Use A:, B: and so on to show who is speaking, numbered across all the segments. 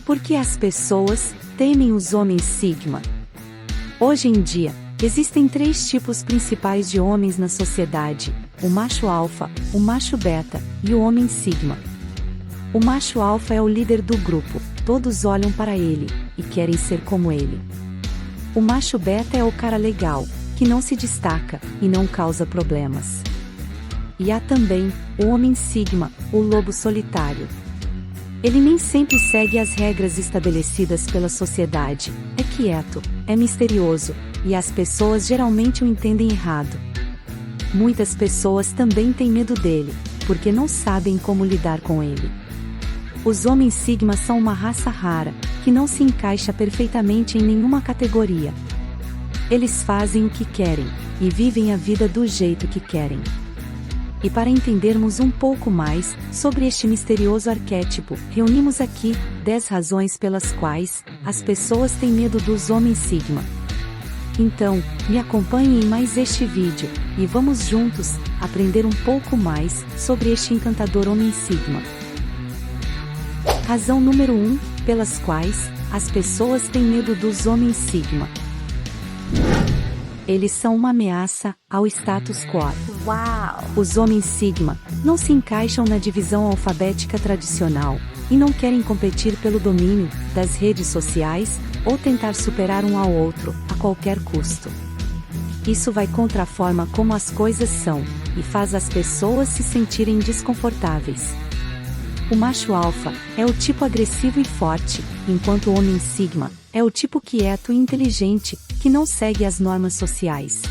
A: Por que as pessoas temem os homens sigma? Hoje em dia, existem 3 tipos principais de homens na sociedade: o macho alfa, o macho beta e o homem sigma. O macho alfa é o líder do grupo, todos olham para ele e querem ser como ele. O macho beta é o cara legal, que não se destaca e não causa problemas. E há também o homem sigma, o lobo solitário. Ele nem sempre segue as regras estabelecidas pela sociedade, é quieto, é misterioso, e as pessoas geralmente o entendem errado. Muitas pessoas também têm medo dele, porque não sabem como lidar com ele. Os homens sigma são uma raça rara, que não se encaixa perfeitamente em nenhuma categoria. Eles fazem o que querem, e vivem a vida do jeito que querem. E para entendermos um pouco mais sobre este misterioso arquétipo, reunimos aqui 10 razões pelas quais as pessoas têm medo dos homens sigma. Então, me acompanhe em mais este vídeo, e vamos juntos aprender um pouco mais sobre este encantador homem sigma. Razão número 1, pelas quais as pessoas têm medo dos homens sigma. Eles são uma ameaça ao status quo.
B: Uau!
A: Os homens sigma não se encaixam na divisão alfabética tradicional e não querem competir pelo domínio das redes sociais ou tentar superar um ao outro a qualquer custo. Isso vai contra a forma como as coisas são e faz as pessoas se sentirem desconfortáveis. O macho alfa é o tipo agressivo e forte, enquanto o homem sigma é o tipo quieto e inteligente, que não segue as normas sociais.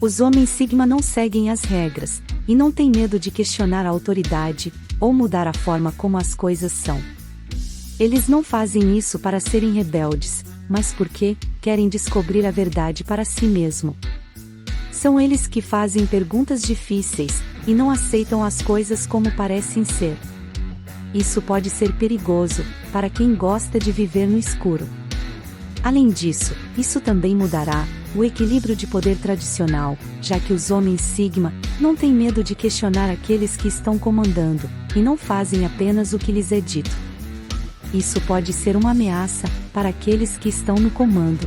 A: Os homens sigma não seguem as regras, e não têm medo de questionar a autoridade, ou mudar a forma como as coisas são. Eles não fazem isso para serem rebeldes, mas porque querem descobrir a verdade para si mesmo. São eles que fazem perguntas difíceis, e não aceitam as coisas como parecem ser. Isso pode ser perigoso, para quem gosta de viver no escuro. Além disso, isso também mudará o equilíbrio de poder tradicional, já que os homens sigma não têm medo de questionar aqueles que estão comandando, e não fazem apenas o que lhes é dito. Isso pode ser uma ameaça para aqueles que estão no comando.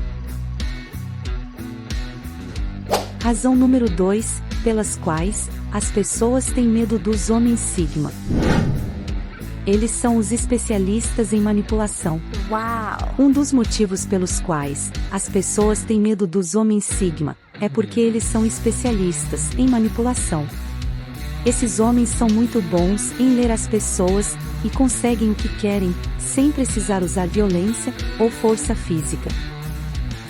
A: Razão número 2, pelas quais as pessoas têm medo dos homens sigma. Eles são os especialistas em manipulação.
B: Uau!
A: Um dos motivos pelos quais as pessoas têm medo dos homens sigma é porque eles são especialistas em manipulação. Esses homens são muito bons em ler as pessoas e conseguem o que querem, sem precisar usar violência ou força física.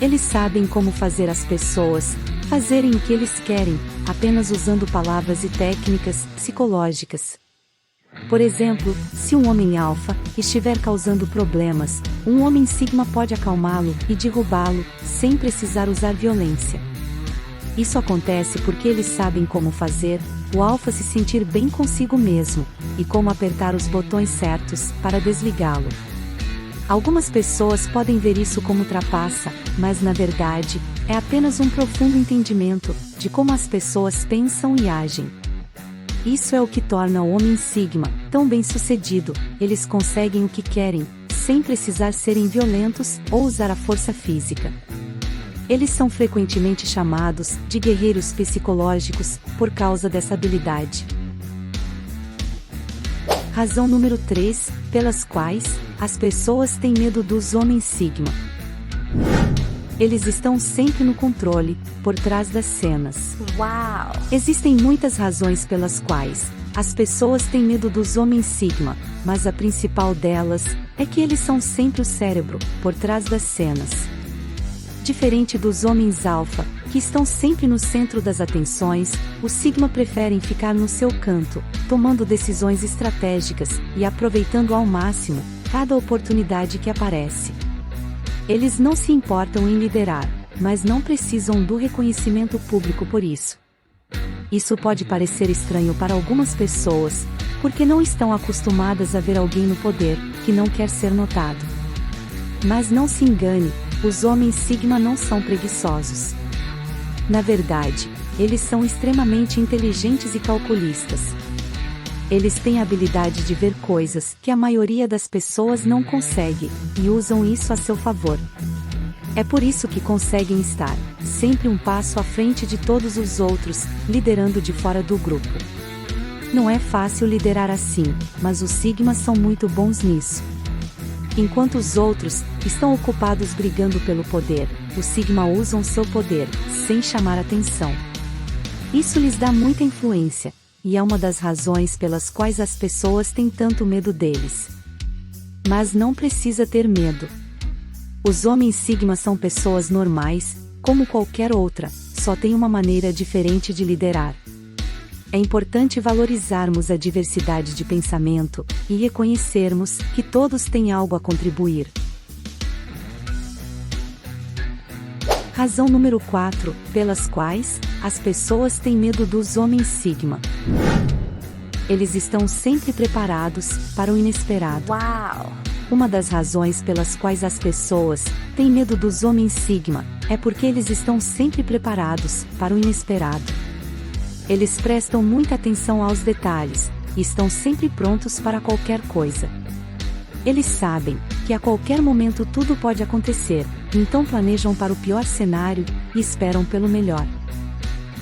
A: Eles sabem como fazer as pessoas fazerem o que eles querem, apenas usando palavras e técnicas psicológicas. Por exemplo, se um homem alfa estiver causando problemas, um homem sigma pode acalmá-lo e derrubá-lo, sem precisar usar violência. Isso acontece porque eles sabem como fazer o alfa se sentir bem consigo mesmo, e como apertar os botões certos para desligá-lo. Algumas pessoas podem ver isso como trapaça, mas na verdade, é apenas um profundo entendimento de como as pessoas pensam e agem. Isso é o que torna o homem sigma tão bem-sucedido. Eles conseguem o que querem, sem precisar serem violentos ou usar a força física. Eles são frequentemente chamados de guerreiros psicológicos por causa dessa habilidade. Razão número 3, pelas quais as pessoas têm medo dos homens sigma. Eles estão sempre no controle, por trás das cenas.
B: Uau!
A: Existem muitas razões pelas quais as pessoas têm medo dos homens sigma, mas a principal delas é que eles são sempre o cérebro, por trás das cenas. Diferente dos homens alfa, que estão sempre no centro das atenções, os sigma preferem ficar no seu canto, tomando decisões estratégicas e aproveitando ao máximo cada oportunidade que aparece. Eles não se importam em liderar, mas não precisam do reconhecimento público por isso. Isso pode parecer estranho para algumas pessoas, porque não estão acostumadas a ver alguém no poder que não quer ser notado. Mas não se engane, os homens sigma não são preguiçosos. Na verdade, eles são extremamente inteligentes e calculistas. Eles têm a habilidade de ver coisas que a maioria das pessoas não consegue, e usam isso a seu favor. É por isso que conseguem estar sempre um passo à frente de todos os outros, liderando de fora do grupo. Não é fácil liderar assim, mas os Sigmas são muito bons nisso. Enquanto os outros estão ocupados brigando pelo poder, os Sigma usam seu poder, sem chamar atenção. Isso lhes dá muita influência, e é uma das razões pelas quais as pessoas têm tanto medo deles. Mas não precisa ter medo. Os homens Sigma são pessoas normais, como qualquer outra, só tem uma maneira diferente de liderar. É importante valorizarmos a diversidade de pensamento e reconhecermos que todos têm algo a contribuir. Razão número 4, pelas quais as pessoas têm medo dos homens Sigma. Eles estão sempre preparados para o inesperado.
B: Uau!
A: Uma das razões pelas quais as pessoas têm medo dos homens Sigma é porque eles estão sempre preparados para o inesperado. Eles prestam muita atenção aos detalhes e estão sempre prontos para qualquer coisa. Eles sabem que a qualquer momento tudo pode acontecer, então planejam para o pior cenário e esperam pelo melhor.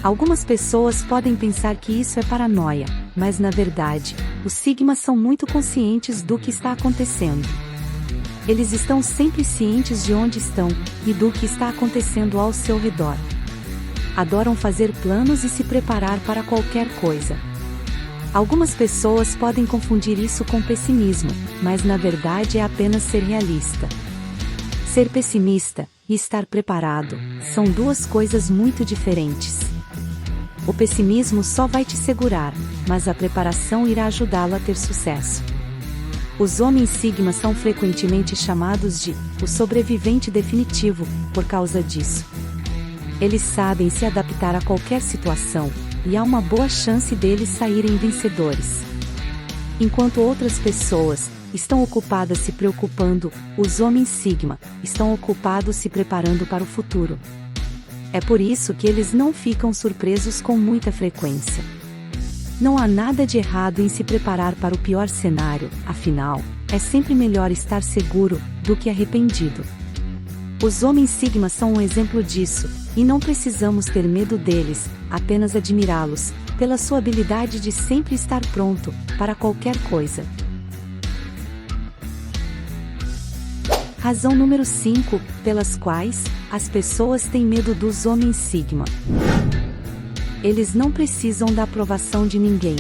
A: Algumas pessoas podem pensar que isso é paranoia, mas na verdade, os Sigmas são muito conscientes do que está acontecendo. Eles estão sempre cientes de onde estão e do que está acontecendo ao seu redor. Adoram fazer planos e se preparar para qualquer coisa. Algumas pessoas podem confundir isso com pessimismo, mas na verdade é apenas ser realista. Ser pessimista e estar preparado são duas coisas muito diferentes. O pessimismo só vai te segurar, mas a preparação irá ajudá-lo a ter sucesso. Os homens Sigma são frequentemente chamados de o sobrevivente definitivo, por causa disso. Eles sabem se adaptar a qualquer situação, e há uma boa chance deles saírem vencedores. Enquanto outras pessoas estão ocupadas se preocupando, os homens Sigma estão ocupados se preparando para o futuro. É por isso que eles não ficam surpresos com muita frequência. Não há nada de errado em se preparar para o pior cenário, afinal, é sempre melhor estar seguro do que arrependido. Os homens Sigma são um exemplo disso, e não precisamos ter medo deles, apenas admirá-los, pela sua habilidade de sempre estar pronto para qualquer coisa. Razão número 5, pelas quais as pessoas têm medo dos homens Sigma. Eles não precisam da aprovação de ninguém.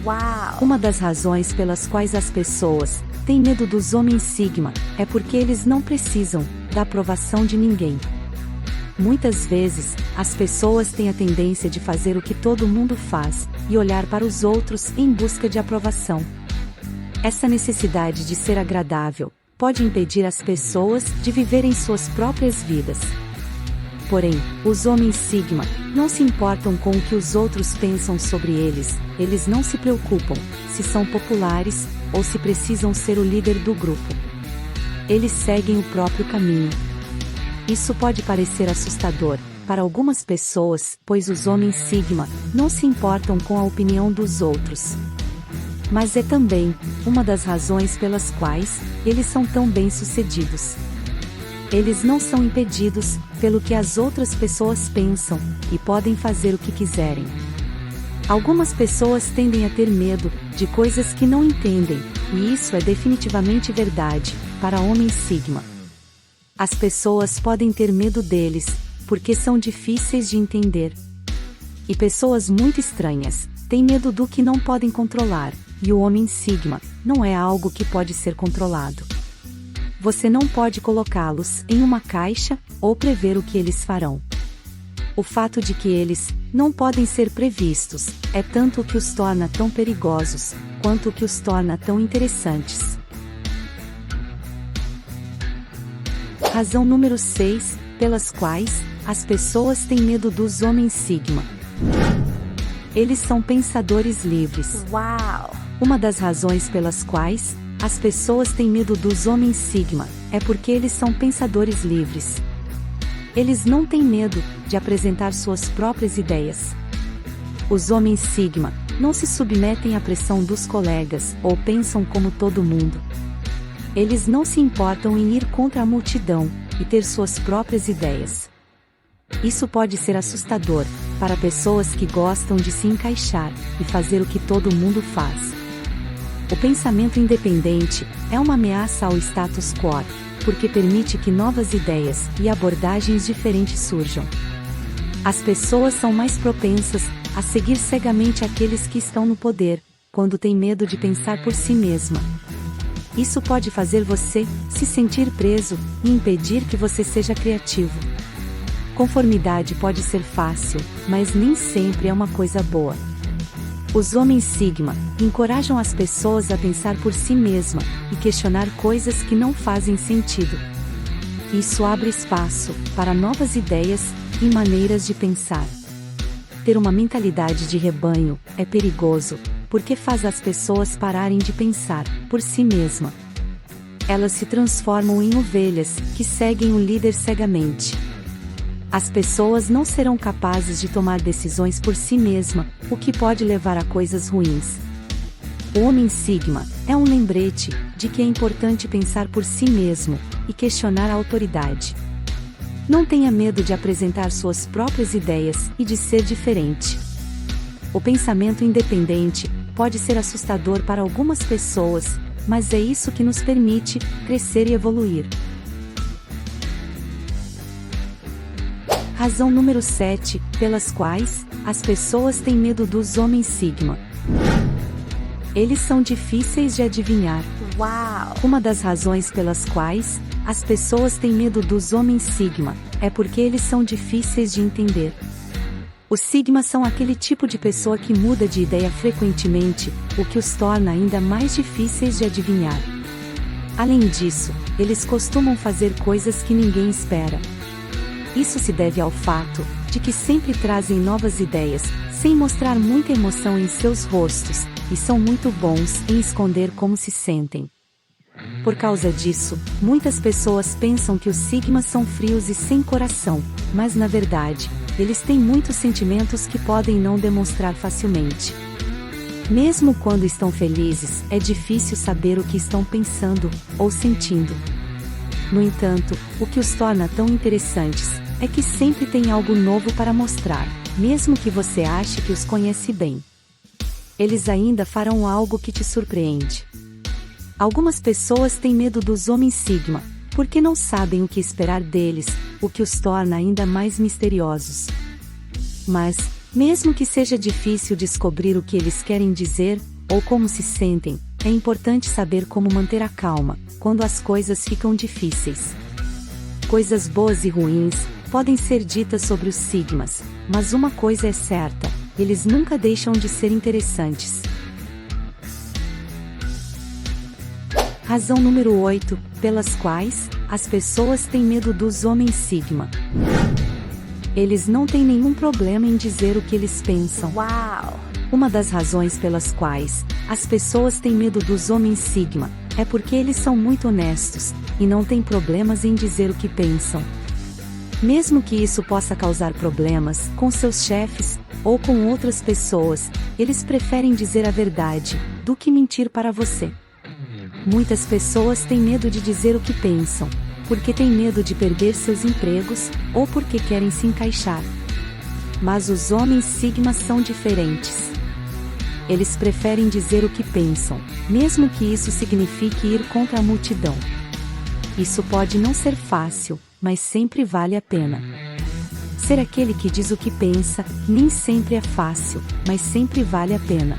B: Uau!
A: Uma das razões pelas quais as pessoas têm medo dos homens Sigma é porque eles não precisam da aprovação de ninguém. Muitas vezes, as pessoas têm a tendência de fazer o que todo mundo faz e olhar para os outros em busca de aprovação. Essa necessidade de ser agradável pode impedir as pessoas de viverem suas próprias vidas. Porém, os homens Sigma não se importam com o que os outros pensam sobre eles, eles não se preocupam se são populares ou se precisam ser o líder do grupo. Eles seguem o próprio caminho. Isso pode parecer assustador para algumas pessoas, pois os homens Sigma não se importam com a opinião dos outros. Mas é também uma das razões pelas quais eles são tão bem-sucedidos. Eles não são impedidos pelo que as outras pessoas pensam e podem fazer o que quiserem. Algumas pessoas tendem a ter medo de coisas que não entendem, e isso é definitivamente verdade para homens Sigma. As pessoas podem ter medo deles porque são difíceis de entender. E pessoas muito estranhas têm medo do que não podem controlar. E o homem Sigma não é algo que pode ser controlado. Você não pode colocá-los em uma caixa ou prever o que eles farão. O fato de que eles não podem ser previstos é tanto o que os torna tão perigosos, quanto o que os torna tão interessantes. Razão número 6, pelas quais as pessoas têm medo dos homens Sigma. Eles são pensadores livres.
B: Uau!
A: Uma das razões pelas quais as pessoas têm medo dos homens Sigma é porque eles são pensadores livres. Eles não têm medo de apresentar suas próprias ideias. Os homens Sigma não se submetem à pressão dos colegas ou pensam como todo mundo. Eles não se importam em ir contra a multidão e ter suas próprias ideias. Isso pode ser assustador para pessoas que gostam de se encaixar e fazer o que todo mundo faz. O pensamento independente é uma ameaça ao status quo, porque permite que novas ideias e abordagens diferentes surjam. As pessoas são mais propensas a seguir cegamente aqueles que estão no poder, quando têm medo de pensar por si mesma. Isso pode fazer você se sentir preso e impedir que você seja criativo. Conformidade pode ser fácil, mas nem sempre é uma coisa boa. Os homens Sigma encorajam as pessoas a pensar por si mesma e questionar coisas que não fazem sentido. Isso abre espaço para novas ideias e maneiras de pensar. Ter uma mentalidade de rebanho é perigoso, porque faz as pessoas pararem de pensar por si mesma. Elas se transformam em ovelhas que seguem o líder cegamente. As pessoas não serão capazes de tomar decisões por si mesma, o que pode levar a coisas ruins. O homem Sigma é um lembrete de que é importante pensar por si mesmo e questionar a autoridade. Não tenha medo de apresentar suas próprias ideias e de ser diferente. O pensamento independente pode ser assustador para algumas pessoas, mas é isso que nos permite crescer e evoluir. Razão número 7, pelas quais as pessoas têm medo dos homens Sigma. Eles são difíceis de adivinhar.
B: Uau!
A: Uma das razões pelas quais as pessoas têm medo dos homens Sigma é porque eles são difíceis de entender. Os Sigma são aquele tipo de pessoa que muda de ideia frequentemente, o que os torna ainda mais difíceis de adivinhar. Além disso, eles costumam fazer coisas que ninguém espera. Isso se deve ao fato de que sempre trazem novas ideias, sem mostrar muita emoção em seus rostos, e são muito bons em esconder como se sentem. Por causa disso, muitas pessoas pensam que os Sigmas são frios e sem coração, mas na verdade, eles têm muitos sentimentos que podem não demonstrar facilmente. Mesmo quando estão felizes, é difícil saber o que estão pensando ou sentindo. No entanto, o que os torna tão interessantes é que sempre tem algo novo para mostrar, mesmo que você ache que os conhece bem. Eles ainda farão algo que te surpreende. Algumas pessoas têm medo dos homens Sigma, porque não sabem o que esperar deles, o que os torna ainda mais misteriosos. Mas, mesmo que seja difícil descobrir o que eles querem dizer, ou como se sentem, é importante saber como manter a calma quando as coisas ficam difíceis. Coisas boas e ruins podem ser ditas sobre os Sigmas, mas uma coisa é certa: eles nunca deixam de ser interessantes. Razão número 8, pelas quais as pessoas têm medo dos homens Sigma. Eles não têm nenhum problema em dizer o que eles pensam.
B: Uau!
A: Uma das razões pelas quais as pessoas têm medo dos homens Sigma é porque eles são muito honestos e não têm problemas em dizer o que pensam. Mesmo que isso possa causar problemas com seus chefes ou com outras pessoas, eles preferem dizer a verdade do que mentir para você. Muitas pessoas têm medo de dizer o que pensam, porque têm medo de perder seus empregos ou porque querem se encaixar. Mas os homens Sigma são diferentes. Eles preferem dizer o que pensam, mesmo que isso signifique ir contra a multidão. Isso pode não ser fácil, mas sempre vale a pena. Ser aquele que diz o que pensa nem sempre é fácil, mas sempre vale a pena.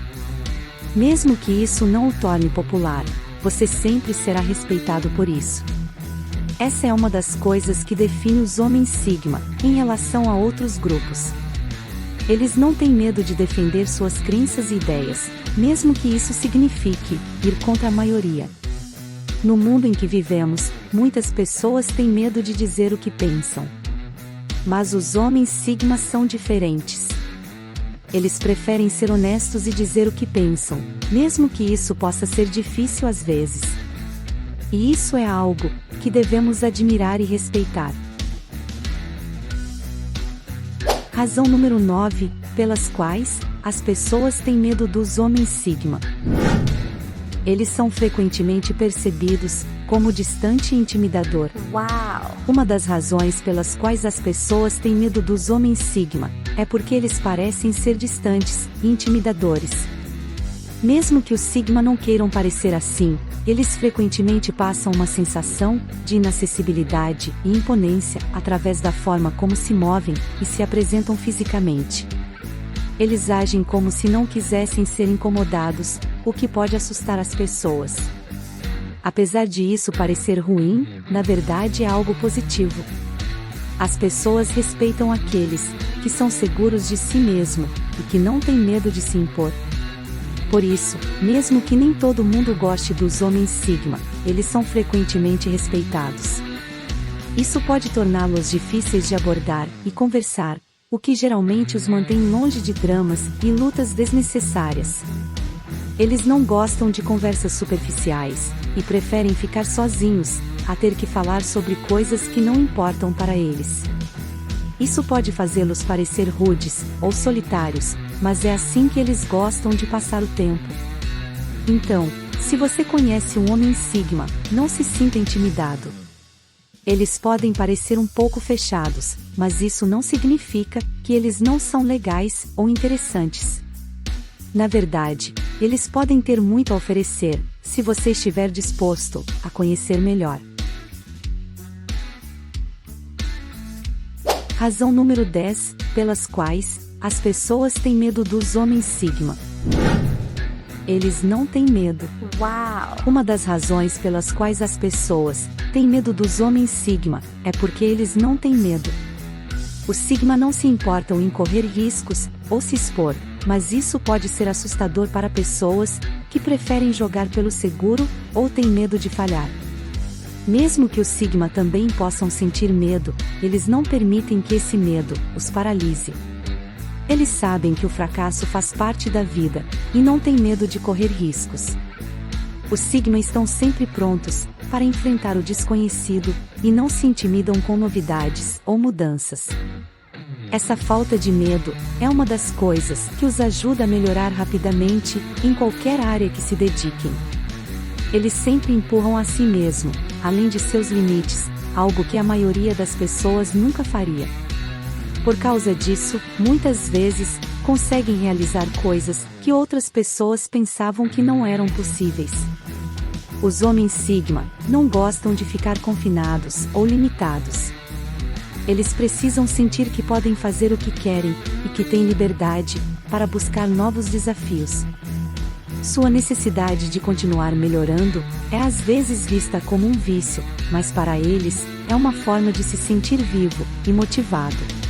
A: Mesmo que isso não o torne popular, você sempre será respeitado por isso. Essa é uma das coisas que define os homens Sigma em relação a outros grupos. Eles não têm medo de defender suas crenças e ideias, mesmo que isso signifique ir contra a maioria. No mundo em que vivemos, muitas pessoas têm medo de dizer o que pensam. Mas os homens Sigma são diferentes. Eles preferem ser honestos e dizer o que pensam, mesmo que isso possa ser difícil às vezes. E isso é algo que devemos admirar e respeitar. Razão número 9, pelas quais as pessoas têm medo dos homens Sigma. Eles são frequentemente percebidos como distante e intimidador.
B: Uau!
A: Uma das razões pelas quais as pessoas têm medo dos homens Sigma é porque eles parecem ser distantes e intimidadores. Mesmo que os Sigma não queiram parecer assim, eles frequentemente passam uma sensação de inacessibilidade e imponência através da forma como se movem e se apresentam fisicamente. Eles agem como se não quisessem ser incomodados, o que pode assustar as pessoas. Apesar de isso parecer ruim, na verdade é algo positivo. As pessoas respeitam aqueles que são seguros de si mesmo e que não têm medo de se impor. Por isso, mesmo que nem todo mundo goste dos homens Sigma, eles são frequentemente respeitados. Isso pode torná-los difíceis de abordar e conversar, o que geralmente os mantém longe de dramas e lutas desnecessárias. Eles não gostam de conversas superficiais e preferem ficar sozinhos, a ter que falar sobre coisas que não importam para eles. Isso pode fazê-los parecer rudes ou solitários, mas é assim que eles gostam de passar o tempo. Então, se você conhece um homem Sigma, não se sinta intimidado. Eles podem parecer um pouco fechados, mas isso não significa que eles não são legais ou interessantes. Na verdade, eles podem ter muito a oferecer, se você estiver disposto a conhecer melhor. Razão número 10, pelas quais as pessoas têm medo dos homens Sigma. Eles não têm medo.
B: Uau!
A: Uma das razões pelas quais as pessoas têm medo dos homens Sigma é porque eles não têm medo. Os Sigma não se importam em correr riscos ou se expor, mas isso pode ser assustador para pessoas que preferem jogar pelo seguro ou têm medo de falhar. Mesmo que os Sigma também possam sentir medo, eles não permitem que esse medo os paralise. Eles sabem que o fracasso faz parte da vida, e não têm medo de correr riscos. Os Sigma estão sempre prontos para enfrentar o desconhecido, e não se intimidam com novidades ou mudanças. Essa falta de medo é uma das coisas que os ajuda a melhorar rapidamente em qualquer área que se dediquem. Eles sempre empurram a si mesmo, além de seus limites, algo que a maioria das pessoas nunca faria. Por causa disso, muitas vezes, conseguem realizar coisas que outras pessoas pensavam que não eram possíveis. Os homens Sigma não gostam de ficar confinados ou limitados. Eles precisam sentir que podem fazer o que querem e que têm liberdade para buscar novos desafios. Sua necessidade de continuar melhorando é às vezes vista como um vício, mas para eles, é uma forma de se sentir vivo e motivado.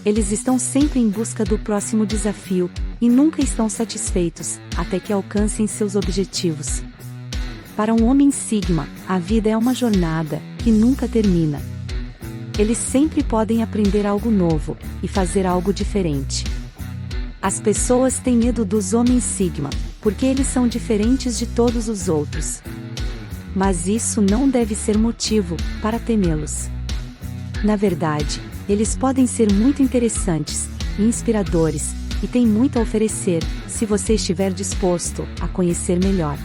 A: Eles estão sempre em busca do próximo desafio, e nunca estão satisfeitos, até que alcancem seus objetivos. Para um homem Sigma, a vida é uma jornada, que nunca termina. Eles sempre podem aprender algo novo, e fazer algo diferente. As pessoas têm medo dos homens Sigma, porque eles são diferentes de todos os outros. Mas isso não deve ser motivo para temê-los. Na verdade, eles podem ser muito interessantes e inspiradores, e têm muito a oferecer, se você estiver disposto a conhecer melhor.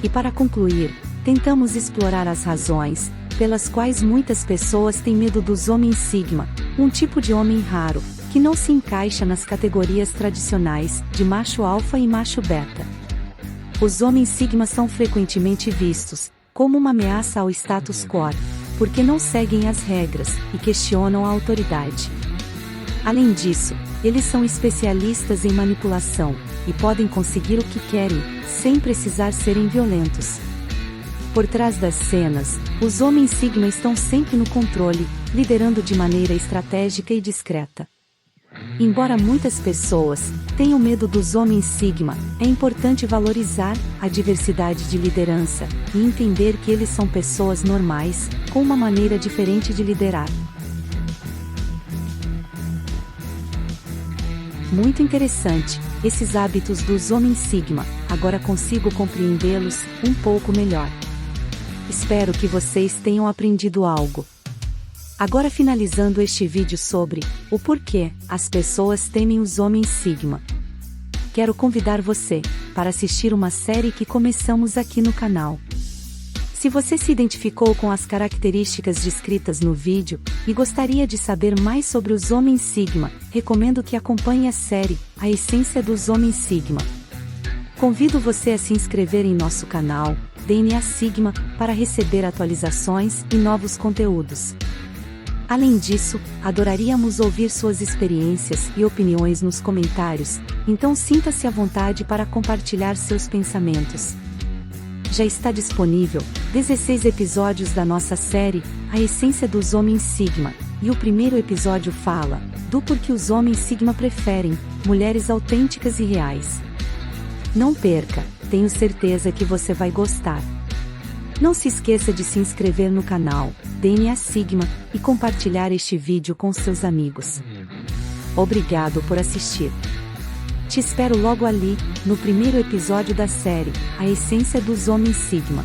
A: E para concluir, tentamos explorar as razões pelas quais muitas pessoas têm medo dos homens Sigma, um tipo de homem raro, que não se encaixa nas categorias tradicionais de macho alfa e macho beta. Os homens Sigma são frequentemente vistos como uma ameaça ao status quo, porque não seguem as regras e questionam a autoridade. Além disso, eles são especialistas em manipulação e podem conseguir o que querem, sem precisar serem violentos. Por trás das cenas, os homens Sigma estão sempre no controle, liderando de maneira estratégica e discreta. Embora muitas pessoas tenham medo dos homens Sigma, é importante valorizar a diversidade de liderança e entender que eles são pessoas normais, com uma maneira diferente de liderar. Muito interessante, esses hábitos dos homens Sigma, agora consigo compreendê-los um pouco melhor. Espero que vocês tenham aprendido algo. Agora finalizando este vídeo sobre o porquê as pessoas temem os homens Sigma. Quero convidar você para assistir uma série que começamos aqui no canal. Se você se identificou com as características descritas no vídeo e gostaria de saber mais sobre os homens Sigma, recomendo que acompanhe a série A Essência dos Homens Sigma. Convido você a se inscrever em nosso canal, DNA Sigma, para receber atualizações e novos conteúdos. Além disso, adoraríamos ouvir suas experiências e opiniões nos comentários, então sinta-se à vontade para compartilhar seus pensamentos. Já está disponível 16 episódios da nossa série, A Essência dos Homens Sigma, e o primeiro episódio fala do porquê os homens Sigma preferem mulheres autênticas e reais. Não perca, tenho certeza que você vai gostar. Não se esqueça de se inscrever no canal DNA Sigma e compartilhar este vídeo com seus amigos. Obrigado por assistir. Te espero logo ali, no primeiro episódio da série, A Essência dos Homens Sigma.